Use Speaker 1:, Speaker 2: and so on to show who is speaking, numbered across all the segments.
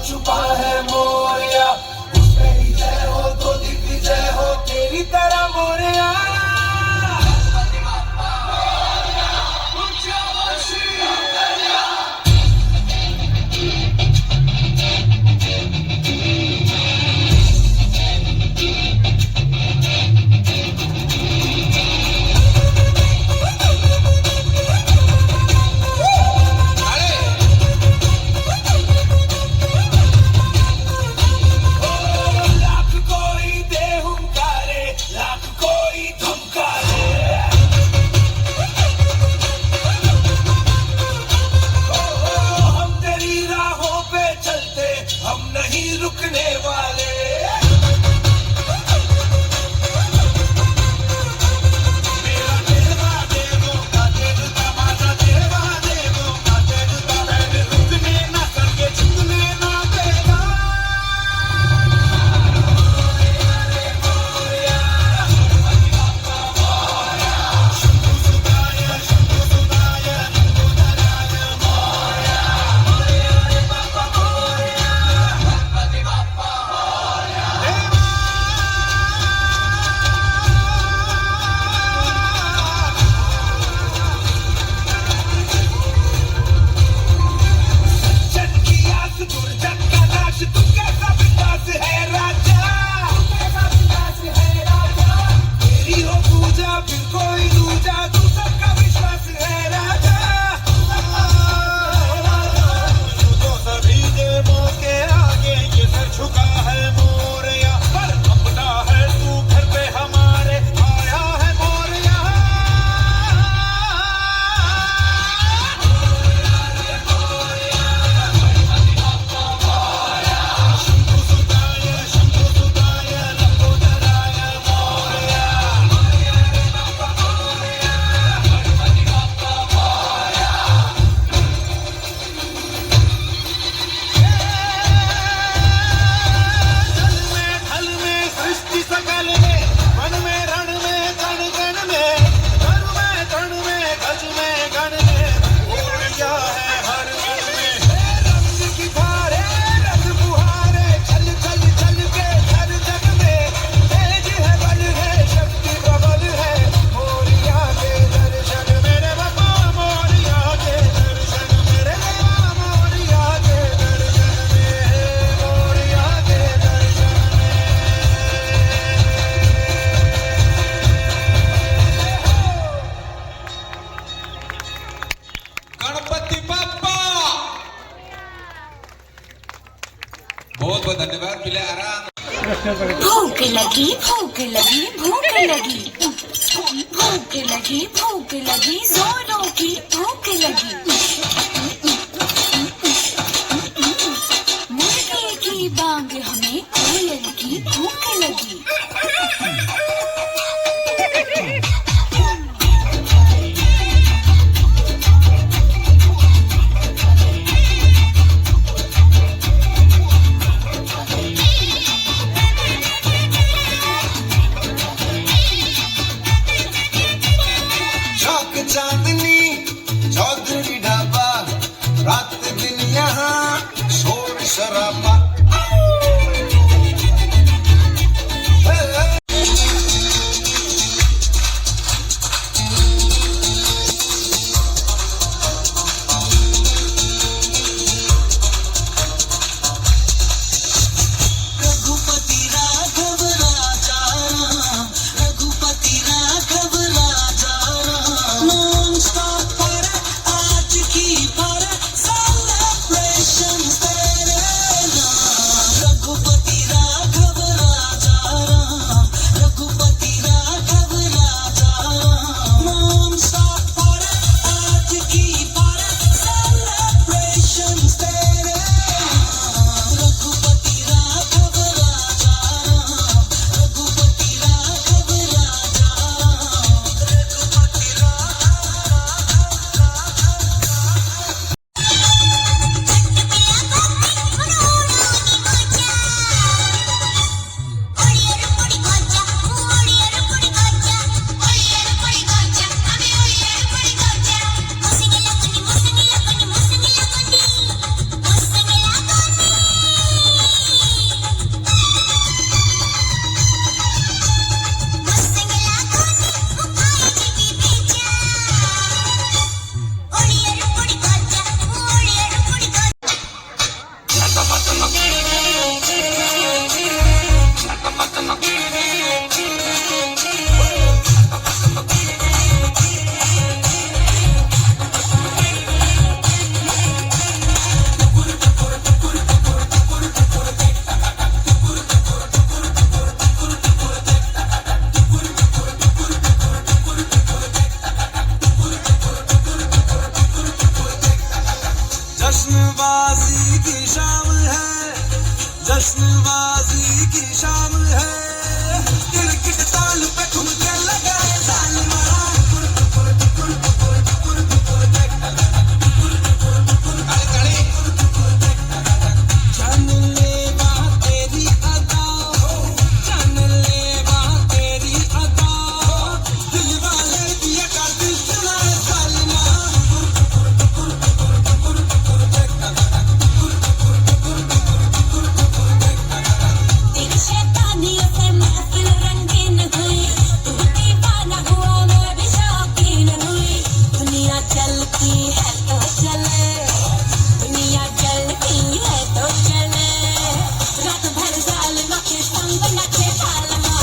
Speaker 1: छुपा है मोरिया, उसमें ही जय हो तो दिग्विजय हो तेरी तरह मोरिया। रुकने वाले मेरा देवा देवो का देवता माता देवा देवो का देवता मैंने रुकने ना करके झुकने ना देगा। शंभु सुताय शंभु सुताय लंबोदराय मोरया मोरया बाबा मोरया गणपति बाप्पा मोरया। जग की आस दुर्जग का नाश तू कैसा विश्वास है राजा, तू कैसा विश्वास है राजा, तेरी हो पूजा फिर कोई दूजा तू सबका विश्वास है राजा। तो सभी देवों के आगे ये सर झुका है मोरया, पर अपना है तू घर पे हमारे आया है मोरया। शंभु सुताय लंबोदराय मोरया थल में सृष्टि सकल में वन में रण में गण गण में धन में धन में गज में गण में मोरया है हर गण में। रंग की धारे रंग फुहारे चल चल चल के हर जग में तेज है बल है शक्ति प्रबल है मोरया के दर्शन मेरे बाबा मोरया के दर्शन मेरे बाबा मोरया के दर्शन में मोरया के दर्शन में। गणपति बाप्पा बहुत बहुत धन्यवाद। पहले आराम
Speaker 2: भूख लगी भूख लगी भूख लगी भूख लगी भूख लगी जोरों की भूख लगी। मुर्गे की बांग हमें कोयल की भूख लगी।
Speaker 1: चाक चांदनी चौधरी ढाबा जश्नबाजी की शाम है, जश्नबाजी की शाम है, किरकिट ताल पे ठुमके लगाए जालिमा, जान ले वहाँ तेरी अदा, जान ले वहाँ तेरी अदा, दिल वाले दिया का दिल सुनाए जालिमा।
Speaker 2: तेरी शैतानियों से महफिल रंगीन हुई, तू दीवाना हुआ मैं भी शौकीन हुई। दुनिया चलती है तो चले, दुनिया चलती है तो चले, रात भर जालिमा के संग नचे जालिमा।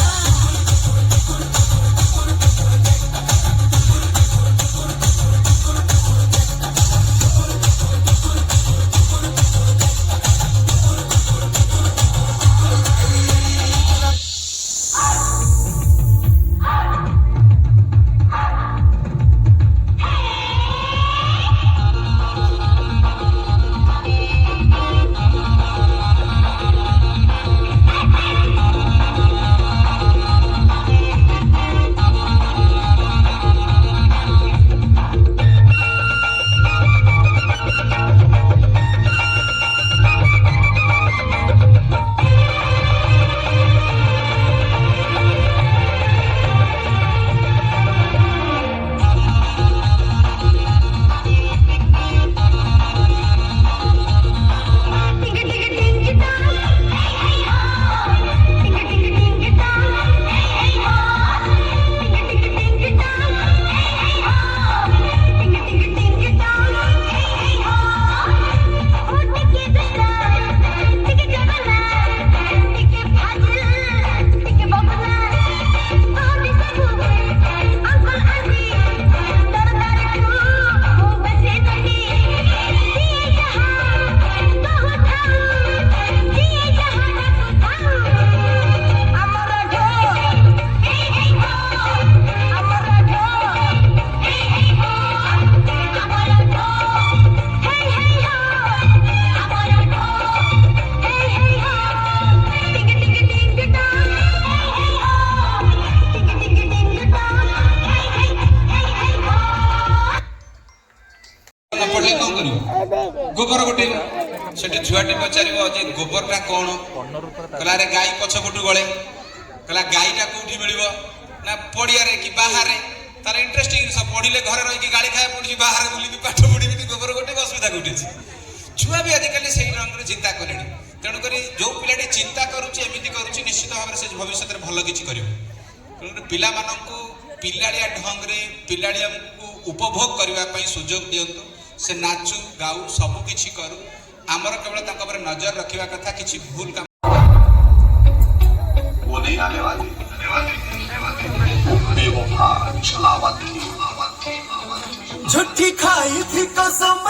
Speaker 3: पढ़े कौन करियो गोबर गोटे सेठी छुआटे पचारिबो जे गोबरटा कोन कला रे गाई पछ पटु गळे कला गाईटा कोठी मिलिबो ना पडिया रे कि बाहर रे तार इंटरेस्टिंग सब पढिले घरे रहि कि गाड़ी खाए पडुची बाहर बुली भी पाठ पढि भी गोबर गोटे असुविधा कोठी छुआ भी आजिकल से रंग रे चिंता करेनी तेणु करी जो पिलाटी चिंता करूची एमिति करूची निश्चित भाव से भविष्य रे भलो किछि करियो तेणु पिला माननकु पिलाड़िया ढंग रे पिलाड़िया को उपभोग करबा पई सुजोग दियंतु से नाचू गाऊ सब किछि करू आमर केवल तांका पर नजर रखिबा कथा किछि भूल काम
Speaker 4: वो नहीं आने वाली बेवफा छलावती
Speaker 1: झूठी खाई थी कसम